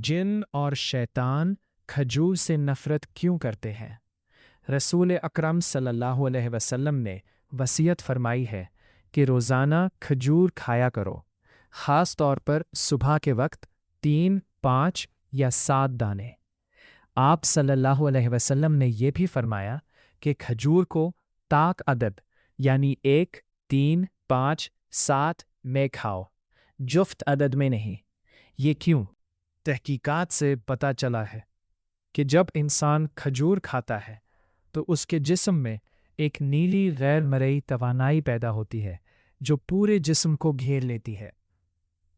جن اور شیطان کھجور سے نفرت کیوں کرتے ہیں؟ رسول اکرم صلی اللہ علیہ وسلم نے وصیت فرمائی ہے کہ روزانہ کھجور کھایا کرو، خاص طور پر صبح کے وقت 3، 5 یا 7 دانے۔ آپ صلی اللہ علیہ وسلم نے یہ بھی فرمایا کہ کھجور کو طاق عدد یعنی 1، 3، 5، 7 میں کھاؤ، جفت عدد میں نہیں۔ یہ کیوں؟ تحقیقات سے پتہ چلا ہے کہ جب انسان کھجور کھاتا ہے تو اس کے جسم میں ایک نیلی غیر مرئی توانائی پیدا ہوتی ہے جو پورے جسم کو گھیر لیتی ہے،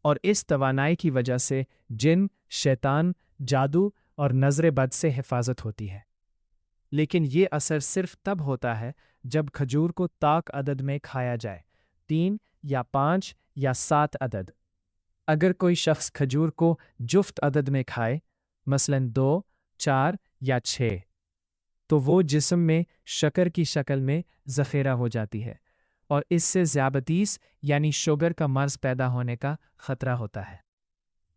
اور اس توانائی کی وجہ سے جن، شیطان، جادو اور نظر بد سے حفاظت ہوتی ہے۔ لیکن یہ اثر صرف تب ہوتا ہے جب کھجور کو طاق عدد میں کھایا جائے، 3 یا 5 یا 7 عدد۔ اگر کوئی شخص کھجور کو جفت عدد میں کھائے، مثلاً 2، 4 یا 6، تو وہ جسم میں شکر کی شکل میں ذخیرہ ہو جاتی ہے، اور اس سے ذیابیطس یعنی شوگر کا مرض پیدا ہونے کا خطرہ ہوتا ہے۔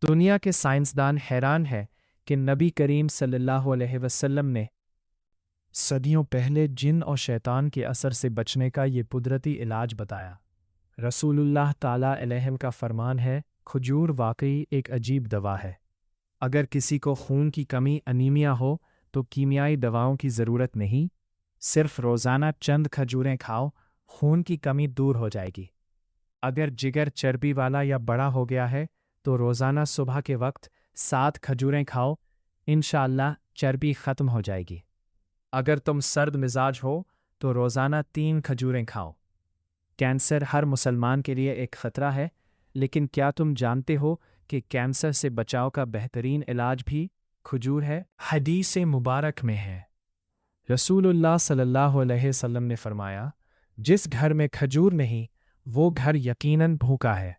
دنیا کے سائنسدان حیران ہے کہ نبی کریم صلی اللہ علیہ وسلم نے صدیوں پہلے جن اور شیطان کے اثر سے بچنے کا یہ قدرتی علاج بتایا۔ رسول اللہ تعالیٰ علیہ کا فرمان ہے، کھجور واقعی ایک عجیب دوا ہے۔ اگر کسی کو خون کی کمی انیمیا ہو تو کیمیائی دواؤں کی ضرورت نہیں، صرف روزانہ چند کھجوریں کھاؤ، خون کی کمی دور ہو جائے گی۔ اگر جگر چربی والا یا بڑا ہو گیا ہے تو روزانہ صبح کے وقت 7 کھجوریں کھاؤ، انشاءاللہ چربی ختم ہو جائے گی۔ اگر تم سرد مزاج ہو تو روزانہ 3 کھجوریں کھاؤ۔ کینسر ہر مسلمان کے لیے ایک خطرہ ہے، لیکن کیا تم جانتے ہو کہ کینسر سے بچاؤ کا بہترین علاج بھی کھجور ہے؟ حدیث مبارک میں ہے، رسول اللہ صلی اللہ علیہ وسلم نے فرمایا، جس گھر میں کھجور نہیں وہ گھر یقیناً بھوکا ہے۔